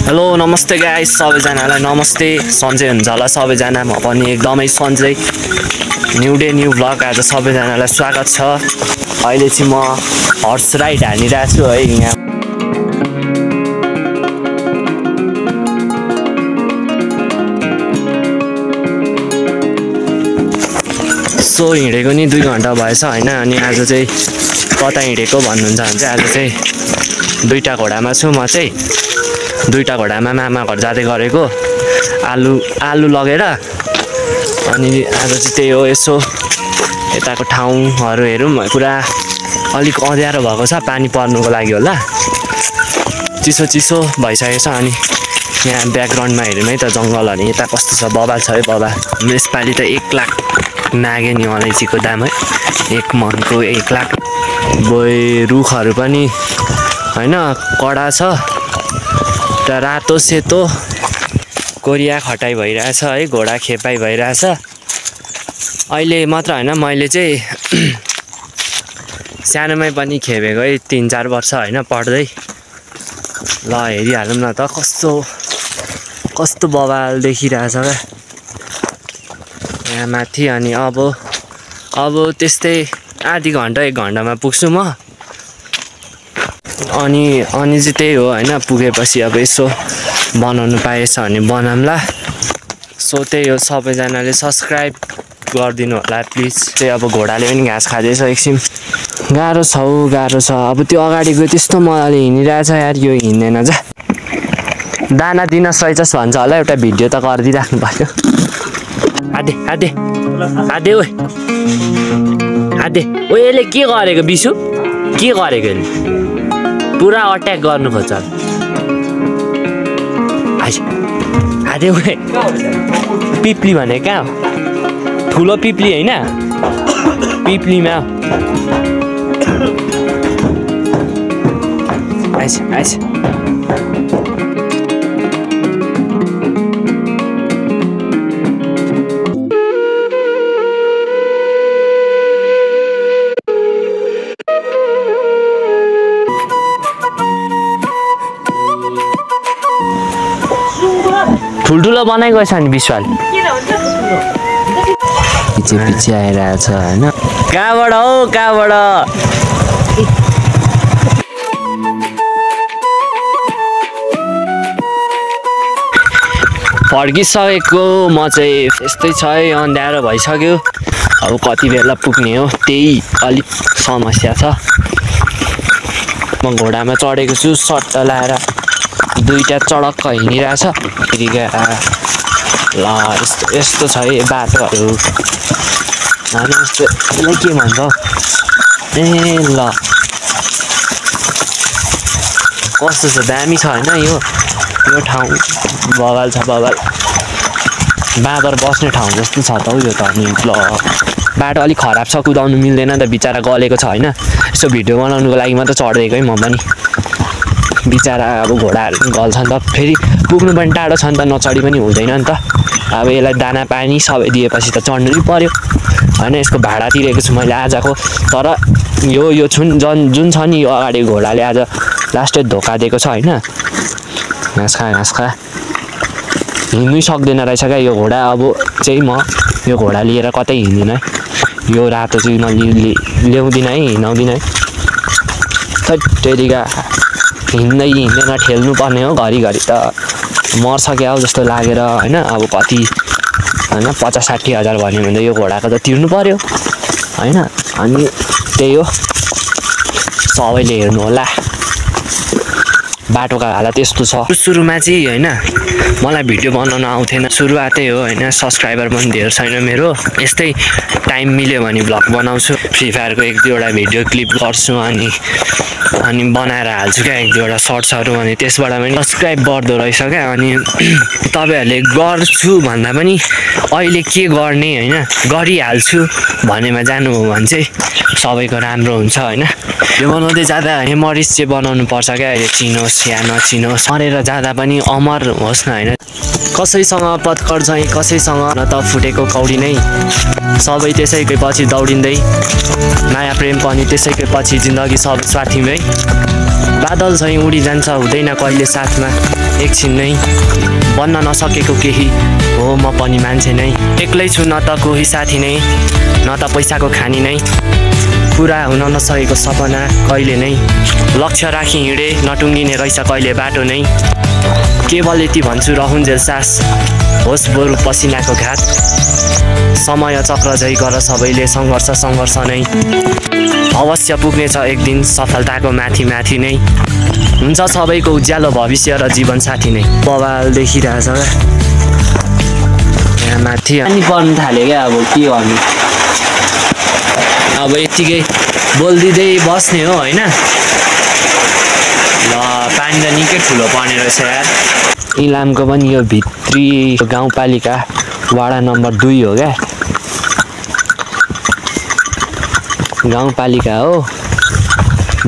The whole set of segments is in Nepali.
हेलो नमस्ते गाइस सबैजनालाई नमस्ते सन्चै हुन्छ होला सबैजना म पनि एकदमै सन्चै न्यू डे न्यू भ्लग आज सबैजनालाई स्वागत छ अहिले चाहिँ म हर्स राइड हानिरहेको छु है यहाँ सो हिँडेको नि 2 घण्टा भएछ हैन अनि आज चाहिँ कता हिँडेको भन्नुहुन्छ भने चाहिँ आज चाहिँ 2टा घोडामा छु म चाहिँ 2टा घोडामा मामा घर जाँदै गरेको आलु लगेर अनि आज चाहिँ त्यही हो यसो यताको ठाउँहरू हेरौँ पुरा अलिक अँध्यारो भएको छ पानी पर्नुको लागि होला चिसो भइसकेको छ अनि यहाँ ब्याकग्राउन्डमा हेरौँ है त जङ्गलहरू यता कस्तो छ बबाल छ है बबाल यसपालि त 1 लाख नागे नि अलैँचीको दाम है 1 मनको 1 लाख रुखहरू पनि हैन कडा छ र रातो सेतो कोरिया खटाई भइरहेछ है घोडा खेपाई भइरहेछ अहिले मात्र हैन मैले चाहिँ सानोमै पनि खेपेको है 3-4 वर्ष हैन पढ्दै ल हेरिहालौँ न त कस्तो बवाल देखिरहेछ क्या यहाँ माथि अनि अब त्यस्तै आधी घण्टा 1 घण्टामा पुग्छु म अनि चाहिँ त्यही हो हैन पुगेपछि अब यसो बनाउनु पाएछ भने बनाउँला सो त्यही हो सबैजनाले सब्स्क्राइब गरिदिनु होला प्लिज चाहिँ अब घोडाले पनि घाँस खाँदैछ एकछिन गाह्रो छ अब त्यो अगाडिको त्यस्तो मजाले हिँडिरहेछ यार यो हिँड्दैन जा दाना दिन सहितस भन्छ होला एउटा भिडियो त गरिदिइराख्नु पर्यो आदे ओए यसले के गरेको बिसु के गरेको यसले पुरा अट्याक गर्नु खोज्छ आदे ओए पिप्ली भने कहाँ हो ठुलो पिप्ली होइन पिप्लीमा आइस ठुल्ठुलो बनाइगयो छ नि विश्वाल पछि आइरहेछ होइन कहाँबाट फर्किसकेको म चाहिँ यस्तै छ है अँध्यारो भइसक्यो अब कति बेला पुग्ने हो त्यही अलिक समस्या छ म घोडामा चढेको छु सट्ट लाएर 2टा चडक्क हिँडिरहेछ फेरि ल यस्तो छ है बाटोहरू होइन यस्तो के भन्छ ए ल कस्तो छ दामी छ होइन यो ठाउँ बवाल छ बवाल बाँदर बस्ने ठाउँ जस्तो छ त हौ यो त अनि ल बाटो अलिक खराब छ कुदाउनु मिल्दैन त बिचरा गलेको छ होइन यसो भिडियो बनाउनुको लागि मात्र चढिदिएको है म पनि बिचरा अब घोडाहरू पनि गल्छ नि त फेरि पुग्नु पनि टाढो छ नि त नचढी पनि हुँदैन नि त अब यसलाई दाना पानी सबै दिएपछि त चढ्नु नै पर्यो होइन यसको भाडा तिरेको छु मैले आजको तर यो जुन छ नि यो अगाडि घोडाले आज लास्टै धोका दिएको छ होइन घाँस खा हिँड्नै सक्दैन रहेछ क्या यो घोडा अब चाहिँ म यो घोडा लिएर कतै हिँड्दिनँ है यो रातो चाहिँ ल्याउँदिनँ है हिँडाउँदिनँ है थैटेरिका हिँड्दैन ठेल्नु पर्ने हो घरिघरि त मर्छ क्या हो जस्तो लागेर होइन अब कति होइन 50-60 हजार भन्यो भने यो घोडाको त तिर्नु पर्यो होइन अनि त्यही हो सबैले हेर्नु होला बाटोको हालत यस्तो छ सुरुमा चाहिँ होइन मलाई भिडियो बनाउन आउँथेन सुरुवातै हो होइन सब्सक्राइबर पनि धेरै छैन मेरो यस्तै टाइम मिल्यो भने भ्लग बनाउँछु फ्री फायरको 1-2वटा भिडियो क्लिप गर्छु अनि बनाएर हाल्छु क्या 1-2वटा सर्ट्सहरू अनि त्यसबाट पनि सब्सक्राइब बढ्दो रहेछ क्या अनि तपाईँहरूले गर्छु भन्दा पनि अहिले के गर्ने होइन गरिहाल्छु भन्नेमा जानु हो भने चाहिँ सबैको राम्रो हुन्छ होइन यो बनाउँदै जाँदा मेमोरिज चाहिँ बनाउनु पर्छ क्या अहिले चिनोस् या नचिनोस् मरेर जाँदा पनि अमर होस् न होइन कसैसँग पत्कर चाहिँ कसैसँग न त फुटेको कौडी नै सबै त्यसैकै पछि दौडिँदै नयाँ प्रेम पनि त्यसैकै पछि जिन्दगी सब स्वार्थीमै बादल झैँ उडिजान्छ हुँदैन कहिले साथमा एकछिन नै बन्न नसकेको केही हो म पनि मान्छे नै एक्लै छु न त कोही साथी नै न त पैसाको खानी नै पुरा हुन नसकेको सपना कहिले नै लक्ष्य राखी हिँडे नटुङ्गिने रहेछ कहिले बाटो नै केवल यति भन्छु रहुन्जेल सास होस् बरु पसिनाको घाट समय चक्र झै गर सबैले सङ्घर्ष नै अवश्य पुग्नेछ एक दिन सफलताको माथि माथि नै हुन्छ सबैको उज्यालो भविष्य र जीवन साथी नै बवाल देखिरहेछ यहाँ माथि पानी पर्नु थाल्यो क्या अब के गर्नु अब यतिकै बोलिदिँदै बस्ने हो होइन ल पानी त निकै ठुलो पर्ने रहेछ यार इलामको पनि यो भित्री गाउँपालिका वडा नम्बर 2 हो क्या गाउँपालिका हो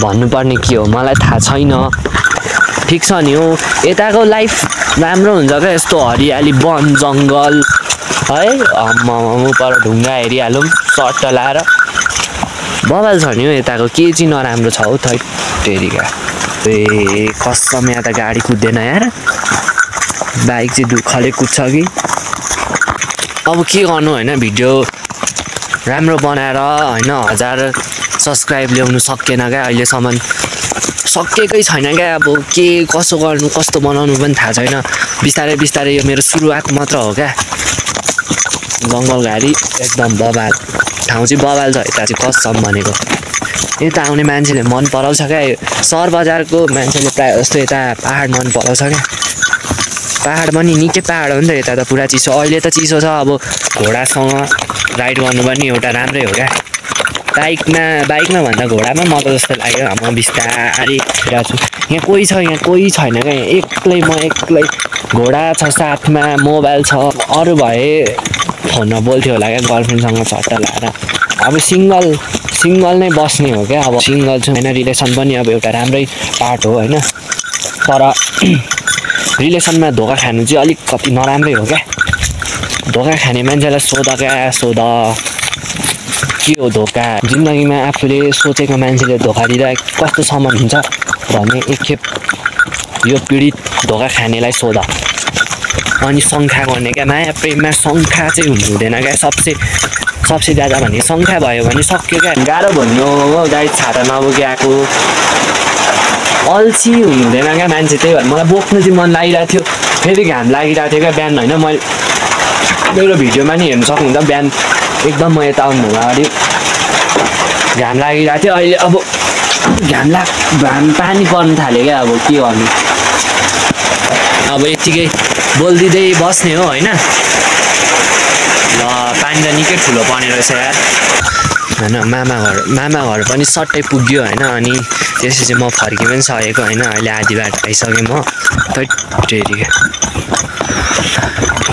भन्नुपर्ने के हो मलाई थाहा छैन ठिक छ नि हो यताको लाइफ राम्रो हुन्छ क्या यस्तो हरियाली वन जङ्गल है पर ढुङ्गा हेरिहालौँ सर्ट लाएर बवाल छ नि हो यताको के चाहिँ नराम्रो छ हौ थै टेरिका ए कसम यहाँ त गाडी कुद्दैन यार बाइक चाहिँ दुःखले कुद्छ कि अब के गर्नु होइन भिडियो राम्रो बनाएर होइन 1000 सब्सक्राइब ल्याउनु सकेन क्या अहिलेसम्म सकेकै छैन क्या अब के कसो गर्नु कस्तो बनाउनु पनि थाहा छैन बिस्तारै बिस्तारै यो मेरो सुरुवात मात्र हो क्या जङ्गल घारी एकदम बवाल ठाउँ चाहिँ बवाल छ यता चाहिँ कसम भनेको यता आउने मान्छेले मन पराउँछ क्या सहर बजारको मान्छेले प्रायः जस्तो यता पहाड मन पराउँछ क्या पहाड पनि निकै पहाड हो नि त यता त पुरा चिसो अहिले त चिसो छ अब घोडासँग राइड गर्नु पनि एउटा राम्रै हो क्या बाइकमा भन्दा घोडामा मजा जस्तो लाग्यो म बिस्तारै छु यहाँ कोही छैन क्या यहाँ एक्लै घोडा छ साथमा मोबाइल छ अरू भए फोनमा बोल्थ्यो होला क्या गर्लफ्रेन्डसँग सट्ट लाएर अब सिङ्गल नै बस्ने हो क्या अब सिङ्गल छु होइन रिलेसन पनि अब एउटा राम्रै पार्ट हो होइन तर रिलेसनमा धोका खानु चाहिँ अलिक कति नराम्रै हो क्या धोका खाने मान्छेलाई सोध के हो धोका जिन्दगीमा आफूले सोचेको मान्छेले धोका दिँदा कस्तोसम्म हुन्छ भने एकखेप यो पीडित धोका खानेलाई सोध अनि शङ्का गर्ने क्या माया प्रेममा शङ्का चाहिँ हुँदैन क्या सबसे ज्यादा भने शङ्का भयो भने सक्यो क्या गाह्रो भन्नु हो गाडी छाता नबोकी आएको अल्छी हुँदैन क्या मान्छे त्यही भएर मलाई बोक्नु चाहिँ मन लागिरहेको थियो फेरि घाम लागिरहेको थियो क्या बिहान होइन मैले मेरो भिडियोमा नि हेर्नु सक्नुहुन्छ बिहान एकदम म यता आउनु अगाडि घाम लागिरहेको थियो अहिले अब घाम पानी पर्नु थाल्यो क्या अब के गर्नु अब यतिकै बोलिदिँदै बस्ने हो होइन ल पानी त निकै ठुलो पर्ने रहेछ यार होइन मामा घर पनि सट्टै पुग्यो होइन अनि त्यसपछि म फर्कि पनि सकेको होइन अहिले आधी बाटो आइसकेँ म टेरी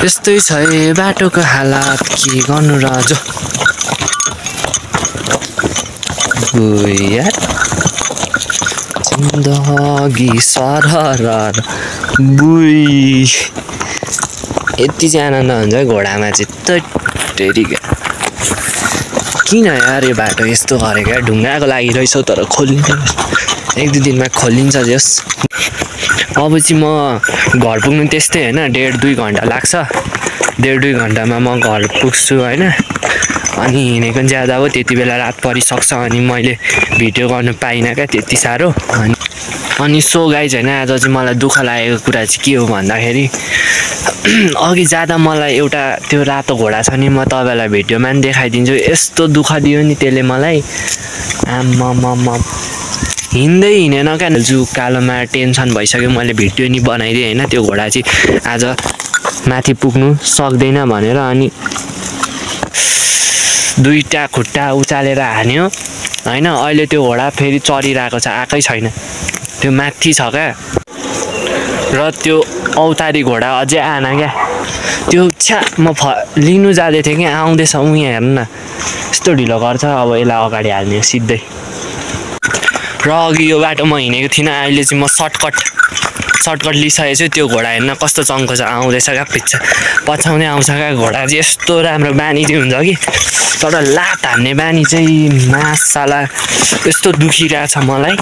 यस्तै छ बाटोको हालत के गर्नु र जो यार जिन्दगी सरर बुई यति चाहिँ आनन्द हुन्छ घोडामा चाहिँ टेरीका किन यार यो बाटो यस्तो गरेको क्या ढुङ्गाको लागि रहेछ तर खोलिन्छ 1-2 दिनमा खोलिन्छ जस अब चाहिँ म घर पुग्नु त्यस्तै होइन 1.5-2 घन्टा लाग्छ 1.5-2 घन्टामा म घर पुग्छु होइन अनि हिँडेको ज्यादा हो त्यति बेला रात परिसक्छ अनि मैले भिडियो गर्नु पाइनँ क्या त्यति साह्रो अनि सो गाइज होइन आज चाहिँ मलाई दुःख लागेको कुरा चाहिँ के हो भन्दाखेरि अघि जाँदा मलाई एउटा त्यो रातो घोडा छ नि म तपाईँलाई भिडियोमा पनि देखाइदिन्छु यस्तो दुःख दियो नि त्यसले मलाई आम्मामा हिँड्दै हिँडेन क्या जु कालोमा टेन्सन भइसक्यो मैले भिडियो नि बनाइदिएँ होइन त्यो घोडा चाहिँ आज माथि पुग्नु सक्दैन भनेर अनि 2टा खुट्टा उचालेर हान्यो होइन अहिले त्यो घोडा फेरि चलिरहेको छ आएकै छैन त्यो माथि छ क्या र त्यो औतारी घोडा अझै आएन क्या त्यो छ्या म लिनु जाँदै थिएँ कि आउँदैछ यहाँ हेर्नु न यस्तो ढिलो गर्छ अब यसलाई अगाडि हाल्ने सिधै र अघि यो बाटो म हिँडेको थिइनँ अहिले चाहिँ म सर्टकट लिइसकेको छु त्यो घोडा हेर्न कस्तो चङ्को छ आउँदैछ क्या पछाउने आउँछ क्या घोडा चाहिँ यस्तो राम्रो बानी चाहिँ हुन्छ कि तर लात हान्ने बानी चाहिँ मासाला यस्तो दुखिरहेछ मलाई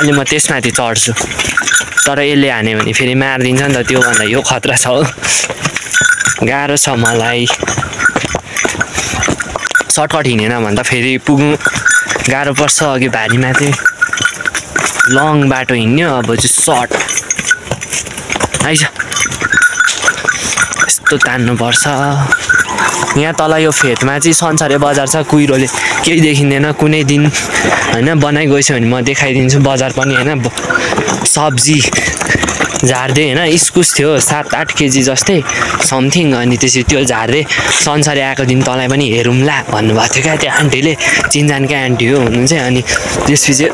अहिले म त्यसमाथि चढ्छु तर यसले हान्यो भने फेरि मारिदिन्छ नि त त्योभन्दा यो खतरा छ हो गाह्रो छ मलाई सर्टकट हिँडेन भने त फेरि पुग्नु गाह्रो पर्छ अघि भारीमा चाहिँ लङ बाटो हिँड्यो अब चाहिँ सर्ट आइज यस्तो तान्नुपर्छ यहाँ तल यो फेदमा चाहिँ संसारै बजार छ कुहिरोले केही देखिँदैन कुनै दिन होइन बनाइगएछ भने म देखाइदिन्छु बजार पनि होइन सब्जी झार्दै होइन इस्कुस थियो 7-8 केजी जस्तै समथिङ अनि त्यसपछि त्यो झार्दै संसारै आएको दिन तँलाई पनि हेरौँला भन्नुभएको थियो क्या त्यो आन्टीले चिनजानकै आन्टी हो हुनु चाहिँ अनि त्यसपछि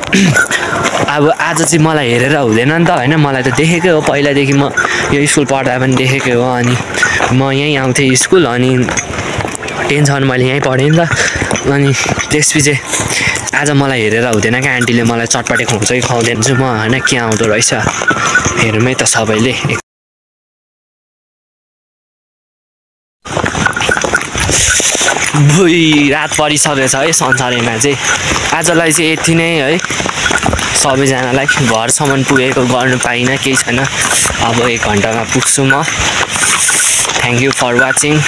अब आज चाहिँ मलाई हेरेर हुँदैन नि त होइन मलाई त देखेकै हो पहिलादेखि म यो स्कुल पढ्दा पनि देखेकै हो अनि म यहीँ आउँथेँ स्कुल अनि 10 मैले यहीँ पढेँ नि त अनि त्यसपछि आज मलाई हेरेर हुँदैन क्या आन्टीले मलाई चटपटे खुवाउँछ कि खुवाउँदैन छु म होइन के आउँदो रहेछ हेरौँ है त सबैले भुइ रात परिसकेछ है संसारैमा चाहिँ आजलाई चाहिँ यति नै है सबैजनालाई घरसम्म पुगेको गर्नु पाइनँ केही छैन अब 1 घन्टामा पुग्छु म थ्याङ्क यू फर वाचिङ